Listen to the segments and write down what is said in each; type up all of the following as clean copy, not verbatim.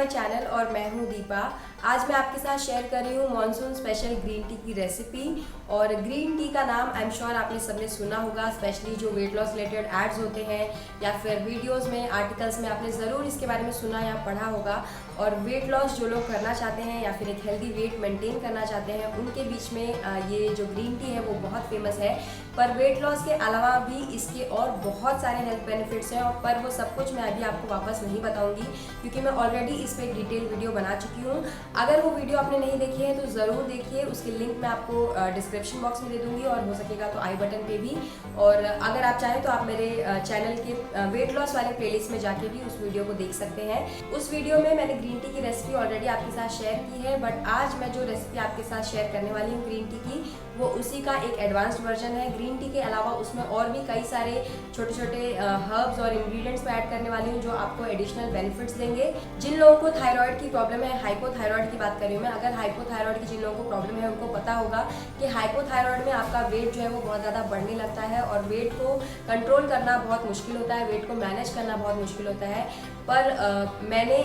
My channel और मैं हूं दीपा। आज मैं आपके साथ शेयर कर रही हूं मॉनसून स्पेशल ग्रीन टी की रेसिपी। और ग्रीन टी का नाम आई एम श्योर आपने सबने सुना होगा, स्पेशली जो वेट लॉस रिलेटेड एड्स होते हैं या फिर वीडियोस में, आर्टिकल्स में आपने ज़रूर इसके बारे में सुना या पढ़ा होगा। और वेट लॉस जो लोग करना चाहते हैं या फिर एक हेल्दी वेट मेंटेन करना चाहते हैं उनके बीच में ये जो ग्रीन टी है वो बहुत फेमस है। पर वेट लॉस के अलावा भी इसके और बहुत सारे हेल्थ बेनिफिट्स हैं, और पर वो सब कुछ मैं अभी आपको वापस नहीं बताऊंगी क्योंकि मैं ऑलरेडी इस पर एक डिटेल वीडियो बना चुकी हूँ। अगर वो वीडियो आपने नहीं देखी है तो ज़रूर देखिए, उसकी लिंक मैं आपको डिस्क्रिप्शन बॉक्स में दे दूंगी और हो सकेगा तो आई बटन पे भी। और अगर आप चाहें तो आप मेरे चैनल के वेट लॉस वाले प्लेलिस्ट में जाके भी उस वीडियो को देख सकते हैं। उस वीडियो में मैंने ग्रीन टी की रेसिपी ऑलरेडी आपके साथ शेयर की है, बट आज मैं जो रेसिपी आपके साथ शेयर करने वाली हूँ ग्रीन टी की, वो उसी का एक एडवांस्ड वर्जन है। ग्रीन टी के अलावा उसमें और भी कई सारे छोटे छोटे हर्ब्स और इंग्रेडिएंट्स मैं ऐड करने वाली हूँ जो आपको एडिशनल बेनिफिट्स देंगे। जिन लोगों को थायराइड की प्रॉब्लम है, हाइपोथायराइड की बात कर रही हूँ मैं, अगर हाइपोथायराइड की जिन लोगों को प्रॉब्लम है उनको पता होगा कि हाइपोथायराइड में आपका वेट जो है वो बहुत ज़्यादा बढ़ने लगता है और वेट को कंट्रोल करना बहुत मुश्किल होता है, वेट को मैनेज करना बहुत मुश्किल होता है। पर मैंने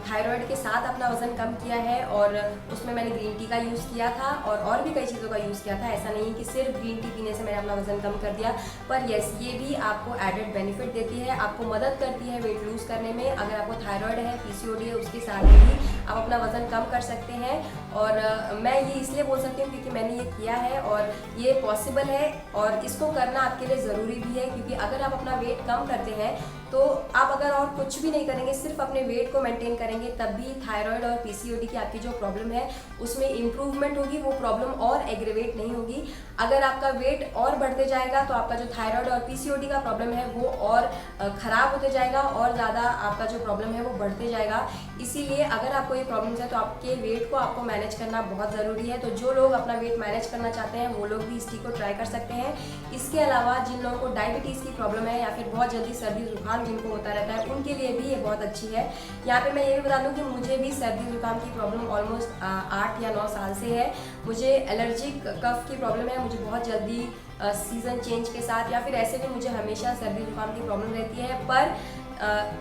थायराइड के साथ अपना वज़न कम किया है और उसमें मैंने ग्रीन टी का यूज़ किया था और भी कई चीज़ों का यूज़ किया था। ऐसा नहीं कि सिर्फ ग्रीन टी पीने से मैंने अपना वज़न कम कर दिया, पर यस, ये भी आपको एडेड बेनिफिट देती है, आपको मदद करती है वेट लूज़ करने में। अगर आपको थायराइड है, पीसीओडी है, उसके साथ भी आप अपना वज़न कम कर सकते हैं। और मैं ये इसलिए बोल सकती हूँ क्योंकि मैंने ये किया है और ये पॉसिबल है, और इसको करना आपके लिए ज़रूरी भी है क्योंकि अगर आप अपना वेट कम करते हैं तो आप अगर और कुछ भी नहीं करेंगे, सिर्फ अपने वेट को मेंटेन करेंगे, तब भी थायराइड और पीसीओडी की आपकी जो प्रॉब्लम है उसमें इम्प्रूवमेंट होगी, वो प्रॉब्लम और एग्रेवेट नहीं होगी। अगर आपका वेट और बढ़ते जाएगा तो आपका जो थायराइड और पीसीओडी का प्रॉब्लम है वो और ख़राब होते जाएगा और ज़्यादा आपका जो प्रॉब्लम है वो बढ़ते जाएगा। इसीलिए अगर आपको ये प्रॉब्लम्स है तो आपके वेट को आपको मैनेज करना बहुत ज़रूरी है। तो जो लोग अपना वेट मैनेज करना चाहते हैं वो लोग भी इस टी को ट्राई कर सकते हैं। इसके अलावा जिन लोगों को डायबिटीज़ की प्रॉब्लम है या फिर बहुत जल्दी सर्दी जुकाम जिनको होता रहता है उनके लिए भी ये बहुत अच्छी है। यहाँ पे मैं ये भी बता दूँ कि मुझे भी सर्दी जुकाम की प्रॉब्लम ऑलमोस्ट 8 या 9 साल से है। मुझे एलर्जिक कफ की प्रॉब्लम है, मुझे बहुत जल्दी सीज़न चेंज के साथ या फिर ऐसे भी मुझे हमेशा सर्दी जुकाम की प्रॉब्लम रहती है। पर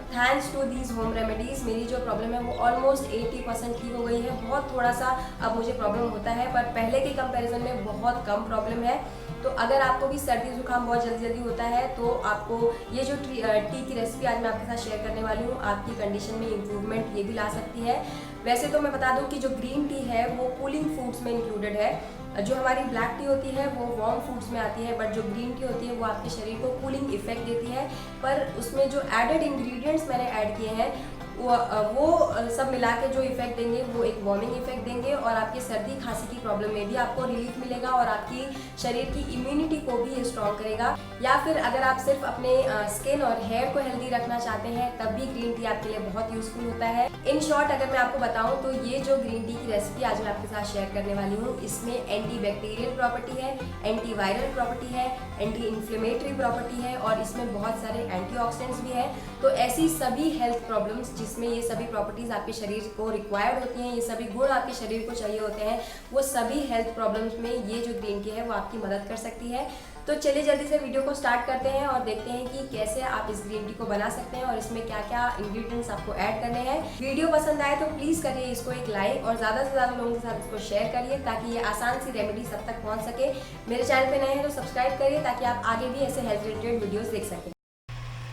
thanks to these home remedies मेरी जो प्रॉब्लम है वो ऑलमोस्ट 80% ठीक हो गई है। बहुत थोड़ा सा अब मुझे प्रॉब्लम होता है पर पहले के कंपैरिजन में बहुत कम प्रॉब्लम है। तो अगर आपको भी सर्दी जुकाम बहुत जल्दी होता है तो आपको ये जो टी की रेसिपी आज मैं आपके साथ शेयर करने वाली हूँ आपकी कंडीशन में इम्प्रूवमेंट ये भी ला सकती है। वैसे तो मैं बता दूँ कि जो ग्रीन टी है वो कूलिंग फूड्स में इंक्लूडेड है। जो हमारी ब्लैक टी होती है वो वार्म फूड्स में आती है, बट जो ग्रीन टी होती है वो आपके शरीर को कूलिंग इफेक्ट देती है। पर उसमें जो एडेड इंग्रेडिएंट्स मैंने ऐड किए हैं वो सब मिला के जो इफेक्ट देंगे वो एक वार्मिंग इफेक्ट देंगे और आपकी सर्दी खांसी की प्रॉब्लम में भी आपको रिलीफ मिलेगा और आपकी शरीर की इम्यूनिटी को भी ये स्ट्रॉन्ग करेगा। या फिर अगर आप सिर्फ अपने स्किन और हेयर को हेल्दी रखना चाहते हैं तब भी ग्रीन टी आपके लिए बहुत यूजफुल होता है। इन शॉर्ट अगर मैं आपको बताऊं तो ये जो ग्रीन टी की रेसिपी आज मैं आपके साथ शेयर करने वाली हूँ इसमें एंटी बैक्टीरियल प्रॉपर्टी है, एंटी वायरल प्रॉपर्टी है, एंटी इन्फ्लेमेटरी प्रॉपर्टी है और इसमें बहुत सारे एंटीऑक्सीडेंट्स भी हैं। तो ऐसी सभी हेल्थ प्रॉब्लम्स जिसमें ये सभी प्रॉपर्टीज आपके शरीर को रिक्वायर्ड होती हैं, ये सभी गुण आपके शरीर को चाहिए होते हैं, वो सभी हेल्थ प्रॉब्लम्स में ये जो ग्रीन टी है वो आपकी मदद कर सकती है। तो चलिए जल्दी से वीडियो को स्टार्ट करते हैं और देखते हैं कि कैसे आप इस ग्रीन टी को बना सकते हैं और इसमें क्या क्या इंग्रेडिएंट्स आपको ऐड करने हैं। वीडियो पसंद आए तो प्लीज़ करिए इसको एक लाइक और ज़्यादा से ज़्यादा लोगों के साथ इसको शेयर करिए ताकि ये आसान सी रेमेडी सब तक पहुँच सके। मेरे चैनल पर नए हैं तो सब्सक्राइब करिए ताकि आप आगे भी ऐसे हेल्थ रिलेटेड वीडियोज़ देख सकें।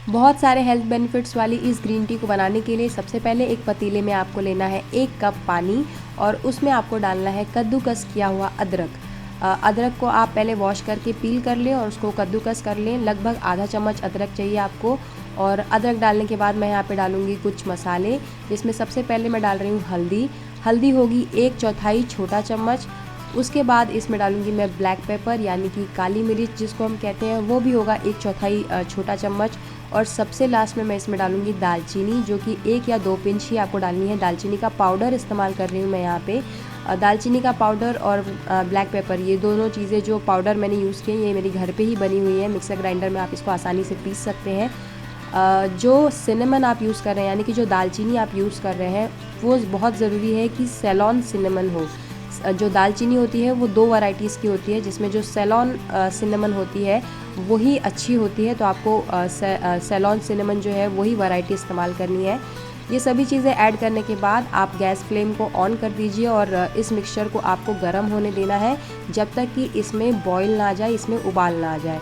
बहुत सारे हेल्थ बेनिफिट्स वाली इस ग्रीन टी को बनाने के लिए सबसे पहले एक पतीले में आपको लेना है 1 कप पानी और उसमें आपको डालना है कद्दूकस किया हुआ अदरक। अदरक को आप पहले वॉश करके पील कर लें और उसको कद्दूकस कर लें। लगभग आधा चम्मच अदरक चाहिए आपको। और अदरक डालने के बाद मैं यहाँ पे डालूँगी कुछ मसाले, जिसमें सबसे पहले मैं डाल रही हूँ हल्दी होगी 1/4 छोटा चम्मच। उसके बाद इसमें डालूंगी मैं ब्लैक पेपर यानी कि काली मिर्च जिसको हम कहते हैं, वो भी होगा 1/4 छोटा चम्मच। और सबसे लास्ट में मैं इसमें डालूंगी दालचीनी, जो कि 1 या 2 पिंच ही आपको डालनी है। दालचीनी का पाउडर इस्तेमाल कर रही हूँ मैं यहाँ पे। दालचीनी का पाउडर और ब्लैक पेपर, ये दोनों चीज़ें जो पाउडर मैंने यूज़ किए ये मेरी घर पे ही बनी हुई है। मिक्सर ग्राइंडर में आप इसको आसानी से पीस सकते हैं। जो सिनेमन आप यूज़ कर रहे हैं यानी कि जो दालचीनी आप यूज़ कर रहे हैं वो बहुत ज़रूरी है कि सेलॉन सिनेमन हो। जो दालचीनी होती है वो 2 वैरायटीज़ की होती है, जिसमें जो सेलॉन सिनेमन होती है वही अच्छी होती है। तो आपको सेलॉन सिनेमन जो है वही वैरायटी इस्तेमाल करनी है। ये सभी चीज़ें ऐड करने के बाद आप गैस फ्लेम को ऑन कर दीजिए और इस मिक्सचर को आपको गर्म होने देना है जब तक कि इसमें बॉईल ना आ जाए, इसमें उबाल ना आ जाए।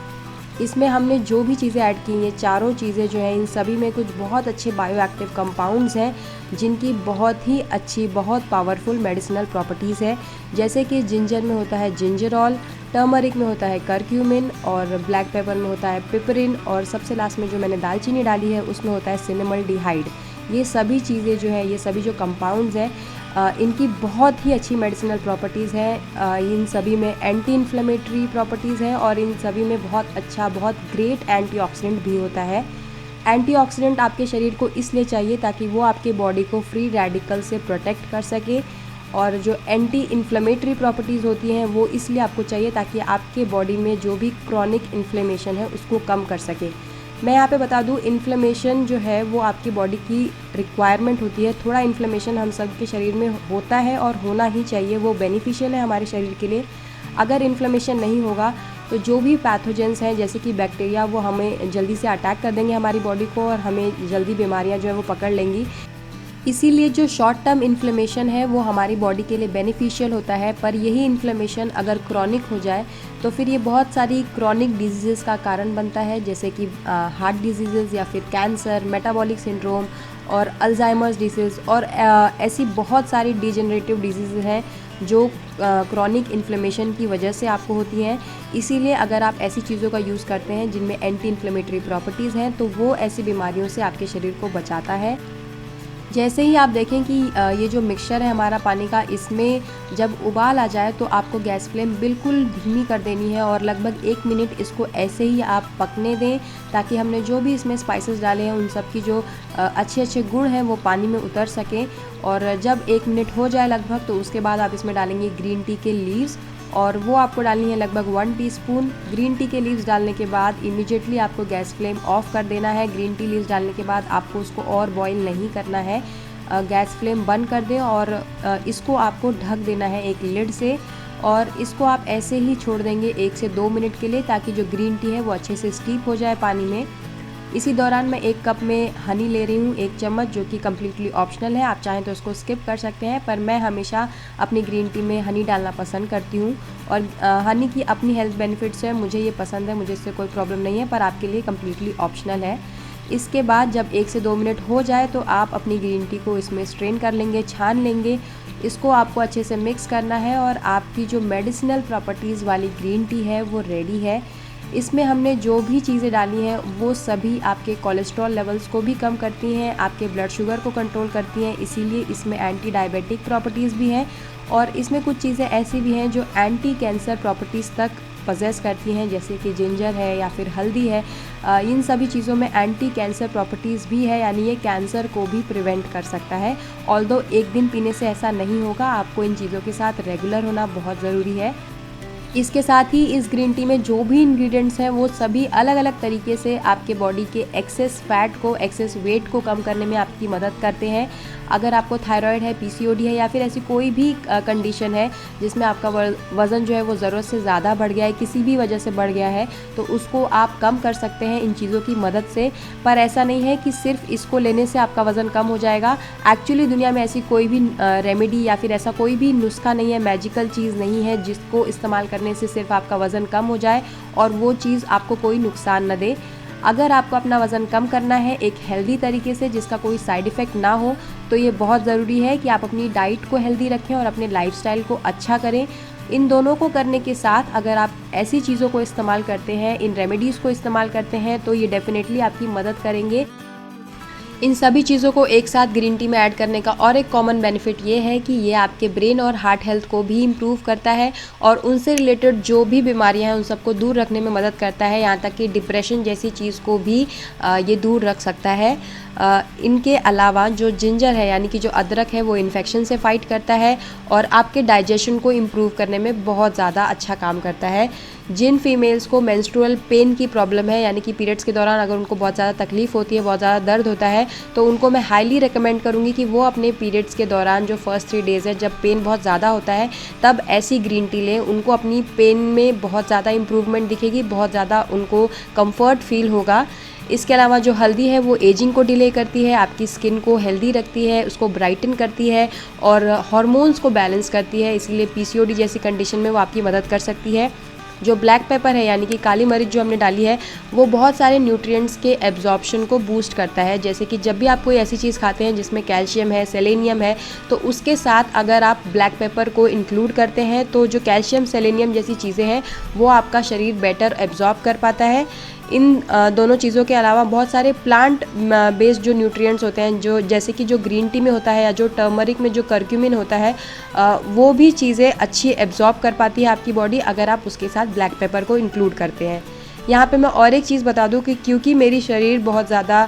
इसमें हमने जो भी चीज़ें ऐड की, ये चारों चीज़ें जो हैं, इन सभी में कुछ बहुत अच्छे बायो एक्टिव कंपाउंड्स हैं जिनकी बहुत ही अच्छी, बहुत पावरफुल मेडिसिनल प्रॉपर्टीज़ है। जैसे कि जिंजर में होता है जिंजरॉल, टर्मरिक में होता है करक्यूमिन और ब्लैक पेपर में होता है पिपरिन और सबसे लास्ट में जो मैंने दालचीनी डाली है उसमें होता है सिनेमल्डिहाइड। ये सभी चीज़ें जो है, ये सभी जो कंपाउंड्स हैं इनकी बहुत ही अच्छी मेडिसिनल प्रॉपर्टीज़ हैं। इन सभी में एंटी इन्फ्लेमेटरी प्रॉपर्टीज़ हैं और इन सभी में बहुत अच्छा, बहुत ग्रेट एंटीऑक्सीडेंट भी होता है। एंटीऑक्सीडेंट आपके शरीर को इसलिए चाहिए ताकि वो आपके बॉडी को फ्री रेडिकल से प्रोटेक्ट कर सके, और जो एंटी इन्फ्लेमेटरी प्रॉपर्टीज़ होती हैं वो इसलिए आपको चाहिए ताकि आपके बॉडी में जो भी क्रॉनिक इन्फ्लेमेशन है उसको कम कर सके। मैं यहाँ पे बता दूँ, इन्फ्लेमेशन जो है वो आपकी बॉडी की रिक्वायरमेंट होती है। थोड़ा इन्फ्लेमेशन हम सब के शरीर में होता है और होना ही चाहिए, वो बेनिफिशियल है हमारे शरीर के लिए। अगर इन्फ्लेमेशन नहीं होगा तो जो भी पैथोजेंस हैं जैसे कि बैक्टीरिया, वो हमें जल्दी से अटैक कर देंगे हमारी बॉडी को और हमें जल्दी बीमारियाँ जो है वो पकड़ लेंगी। इसीलिए जो शॉर्ट टर्म इन्फ्लेमेशन है वो हमारी बॉडी के लिए बेनिफिशियल होता है, पर यही इन्फ्लेमेशन अगर क्रॉनिक हो जाए तो फिर ये बहुत सारी क्रॉनिक डिजीज़ का कारण बनता है, जैसे कि हार्ट डिजीज़ या फिर कैंसर, मेटाबॉलिक सिंड्रोम और अल्जाइमर्स डिजीज़ और ऐसी बहुत सारी डिजेनरेटिव डिजीज़ हैं जो क्रॉनिक इन्फ्लेमेशन की वजह से आपको होती हैं। इसीलिए अगर आप ऐसी चीज़ों का यूज़ करते हैं जिनमें एंटी इन्फ्लेमेटरी प्रॉपर्टीज़ हैं तो वो ऐसी बीमारियों से आपके शरीर को बचाता है। जैसे ही आप देखें कि ये जो मिक्सचर है हमारा पानी का, इसमें जब उबाल आ जाए तो आपको गैस फ्लेम बिल्कुल धीमी कर देनी है और लगभग 1 मिनट इसको ऐसे ही आप पकने दें ताकि हमने जो भी इसमें स्पाइसेस डाले हैं उन सब की जो अच्छे अच्छे गुण हैं वो पानी में उतर सकें। और जब 1 मिनट हो जाए लगभग तो उसके बाद आप इसमें डालेंगे ग्रीन टी के लीव्स और वो आपको डालनी है लगभग 1 टीस्पून। ग्रीन टी के लीव्स डालने के बाद इमीडिएटली आपको गैस फ्लेम ऑफ कर देना है। ग्रीन टी लीव्स डालने के बाद आपको उसको और बॉईल नहीं करना है, गैस फ्लेम बंद कर दें और इसको आपको ढक देना है एक लिड से और इसको आप ऐसे ही छोड़ देंगे 1 से 2 मिनट के लिए ताकि जो ग्रीन टी है वो अच्छे से स्टीप हो जाए पानी में। इसी दौरान मैं 1 कप में हनी ले रही हूँ, 1 चम्मच, जो कि कम्प्लीटली ऑप्शनल है, आप चाहें तो उसको स्किप कर सकते हैं, पर मैं हमेशा अपनी ग्रीन टी में हनी डालना पसंद करती हूँ। और हनी की अपनी हेल्थ बेनिफिट्स है, मुझे ये पसंद है, मुझे इससे कोई प्रॉब्लम नहीं है, पर आपके लिए कम्प्लीटली ऑप्शनल है। इसके बाद जब 1 से 2 मिनट हो जाए तो आप अपनी ग्रीन टी को इसमें स्ट्रेन कर लेंगे, छान लेंगे। इसको आपको अच्छे से मिक्स करना है और आपकी जो मेडिसिनल प्रॉपर्टीज़ वाली ग्रीन टी है वो रेडी है। इसमें हमने जो भी चीज़ें डाली हैं वो सभी आपके कोलेस्ट्रॉल लेवल्स को भी कम करती हैं, आपके ब्लड शुगर को कंट्रोल करती हैं, इसीलिए इसमें एंटी डायबिटिक प्रॉपर्टीज़ भी हैं और इसमें कुछ चीज़ें ऐसी भी हैं जो एंटी कैंसर प्रॉपर्टीज़ तक पजेस करती हैं, जैसे कि जिंजर है या फिर हल्दी है। इन सभी चीज़ों में एंटी कैंसर प्रॉपर्टीज़ भी है, यानी ये कैंसर को भी प्रिवेंट कर सकता है। ऑल्दो एक दिन पीने से ऐसा नहीं होगा, आपको इन चीज़ों के साथ रेगुलर होना बहुत ज़रूरी है। इसके साथ ही इस ग्रीन टी में जो भी इंग्रेडिएंट्स हैं वो सभी अलग अलग तरीके से आपके बॉडी के एक्सेस फैट को, एक्सेस वेट को कम करने में आपकी मदद करते हैं। अगर आपको थायराइड है, पीसीओडी है या फिर ऐसी कोई भी कंडीशन है जिसमें आपका वज़न जो है वो ज़रूरत से ज़्यादा बढ़ गया है, किसी भी वजह से बढ़ गया है, तो उसको आप कम कर सकते हैं इन चीज़ों की मदद से। पर ऐसा नहीं है कि सिर्फ इसको लेने से आपका वज़न कम हो जाएगा। एक्चुअली दुनिया में ऐसी कोई भी रेमेडी या फिर ऐसा कोई भी नुस्खा नहीं है, मैजिकल चीज़ नहीं है जिसको इस्तेमाल करने से सिर्फ आपका वज़न कम हो जाए और वो चीज़ आपको कोई नुकसान न दे। अगर आपको अपना वज़न कम करना है एक हेल्दी तरीके से जिसका कोई साइड इफ़ेक्ट ना हो, तो ये बहुत ज़रूरी है कि आप अपनी डाइट को हेल्दी रखें और अपने लाइफस्टाइल को अच्छा करें। इन दोनों को करने के साथ अगर आप ऐसी चीज़ों को इस्तेमाल करते हैं, इन रेमेडीज़ को इस्तेमाल करते हैं, तो ये डेफिनेटली आपकी मदद करेंगे। इन सभी चीज़ों को एक साथ ग्रीन टी में ऐड करने का और एक कॉमन बेनिफिट ये है कि ये आपके ब्रेन और हार्ट हेल्थ को भी इम्प्रूव करता है और उनसे रिलेटेड जो भी बीमारियां हैं उन सबको दूर रखने में मदद करता है। यहाँ तक कि डिप्रेशन जैसी चीज़ को भी ये दूर रख सकता है। इनके अलावा जो जिंजर है यानी कि जो अदरक है वो इन्फेक्शन से फाइट करता है और आपके डाइजेशन को इम्प्रूव करने में बहुत ज़्यादा अच्छा काम करता है। जिन फीमेल्स को मेंस्ट्रुअल पेन की प्रॉब्लम है यानी कि पीरियड्स के दौरान अगर उनको बहुत ज़्यादा तकलीफ़ होती है, बहुत ज़्यादा दर्द होता है, तो उनको मैं हाईली रिकमेंड करूँगी कि वो अपने पीरियड्स के दौरान जो फर्स्ट 3 डेज़ है जब पेन बहुत ज़्यादा होता है तब ऐसी ग्रीन टी लें। उनको अपनी पेन में बहुत ज़्यादा इम्प्रूवमेंट दिखेगी, बहुत ज़्यादा उनको कम्फर्ट फील होगा। इसके अलावा जो हल्दी है वो एजिंग को डिले करती है, आपकी स्किन को हेल्दी रखती है, उसको ब्राइटन करती है और हार्मोन्स को बैलेंस करती है, इसीलिए पीसीओडी जैसी कंडीशन में वो आपकी मदद कर सकती है। जो ब्लैक पेपर है यानी कि काली मिर्च जो हमने डाली है वो बहुत सारे न्यूट्रिएंट्स के एब्जॉर्प्शन को बूस्ट करता है। जैसे कि जब भी आप कोई ऐसी चीज़ खाते हैं जिसमें कैल्शियम है, सेलेनियम है, तो उसके साथ अगर आप ब्लैक पेपर को इंक्लूड करते हैं तो जो कैल्शियम, सेलेनियम जैसी चीज़ें हैं वो आपका शरीर बेटर एब्जॉर्ब कर पाता है। इन दोनों चीज़ों के अलावा बहुत सारे प्लांट बेस्ड जो न्यूट्रिएंट्स होते हैं, जो जैसे कि जो ग्रीन टी में होता है या जो टर्मरिक में जो करक्यूमिन होता है, वो भी चीज़ें अच्छी एब्जॉर्ब कर पाती है आपकी बॉडी अगर आप उसके साथ ब्लैक पेपर को इंक्लूड करते हैं। यहाँ पे मैं और एक चीज़ बता दूँ कि क्योंकि मेरी शरीर बहुत ज़्यादा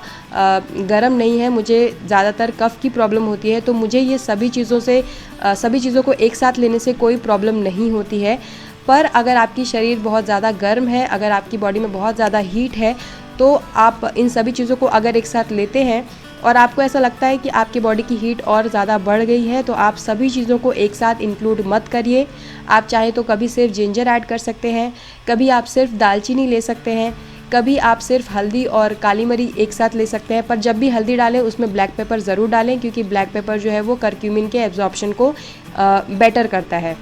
गर्म नहीं है, मुझे ज़्यादातर कफ़ की प्रॉब्लम होती है, तो मुझे ये सभी चीज़ों को एक साथ लेने से कोई प्रॉब्लम नहीं होती है। पर अगर आपकी शरीर बहुत ज़्यादा गर्म है, अगर आपकी बॉडी में बहुत ज़्यादा हीट है, तो आप इन सभी चीज़ों को अगर एक साथ लेते हैं और आपको ऐसा लगता है कि आपकी बॉडी की हीट और ज़्यादा बढ़ गई है, तो आप सभी चीज़ों को एक साथ इंक्लूड मत करिए। आप चाहे तो कभी सिर्फ जिंजर ऐड कर सकते हैं, कभी आप सिर्फ दालचीनी ले सकते हैं, कभी आप सिर्फ हल्दी और काली मिर्च एक साथ ले सकते हैं। पर जब भी हल्दी डालें उसमें ब्लैक पेपर ज़रूर डालें, क्योंकि ब्लैक पेपर जो है वो करक्यूमिन के एब्जॉर्प्शन को बेटर करता है।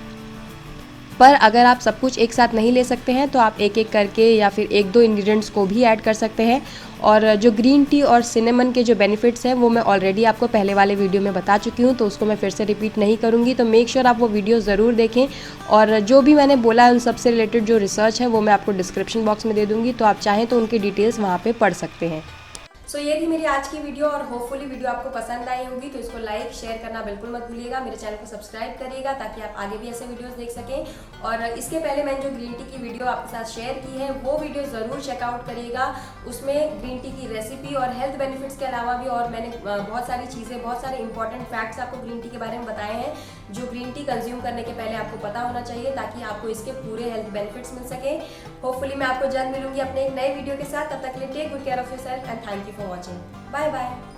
पर अगर आप सब कुछ एक साथ नहीं ले सकते हैं तो आप एक एक करके या फिर एक दो इंग्रेडिएंट्स को भी ऐड कर सकते हैं। और जो ग्रीन टी और सिनेमन के जो बेनिफिट्स हैं वो मैं ऑलरेडी आपको पहले वाले वीडियो में बता चुकी हूँ, तो उसको मैं फिर से रिपीट नहीं करूँगी। तो मेक श्योर आप वो वीडियो ज़रूर देखें और जो भी मैंने बोला है उन सबसे रिलेटेड जो रिसर्च है वो मैं आपको डिस्क्रिप्शन बॉक्स में दे दूँगी, तो आप चाहें तो उनकी डिटेल्स वहाँ पर पढ़ सकते हैं। सो ये थी मेरी आज की वीडियो और होपफुली वीडियो आपको पसंद आई होगी, तो इसको लाइक शेयर करना बिल्कुल मत भूलिएगा। मेरे चैनल को सब्सक्राइब करिएगा ताकि आप आगे भी ऐसे वीडियोस देख सकें। और इसके पहले मैंने जो ग्रीन टी की वीडियो आपके साथ शेयर की है वो वीडियो ज़रूर चेकआउट करिएगा। उसमें ग्रीन टी की रेसिपी और हेल्थ बेनिफिट्स के अलावा भी और मैंने बहुत सारी चीज़ें, बहुत सारे इंपॉर्टेंट फैक्ट्स आपको ग्रीन टी के बारे में बताए हैं जो ग्रीन टी कंज्यूम करने के पहले आपको पता होना चाहिए, ताकि आपको इसके पूरे हेल्थ बेनिफिट्स मिल सके। होपफुली मैं आपको जल्द मिलूंगी अपने एक नए वीडियो के साथ। तब तक के लिए take good care of yourself and thank you for watching. Bye bye.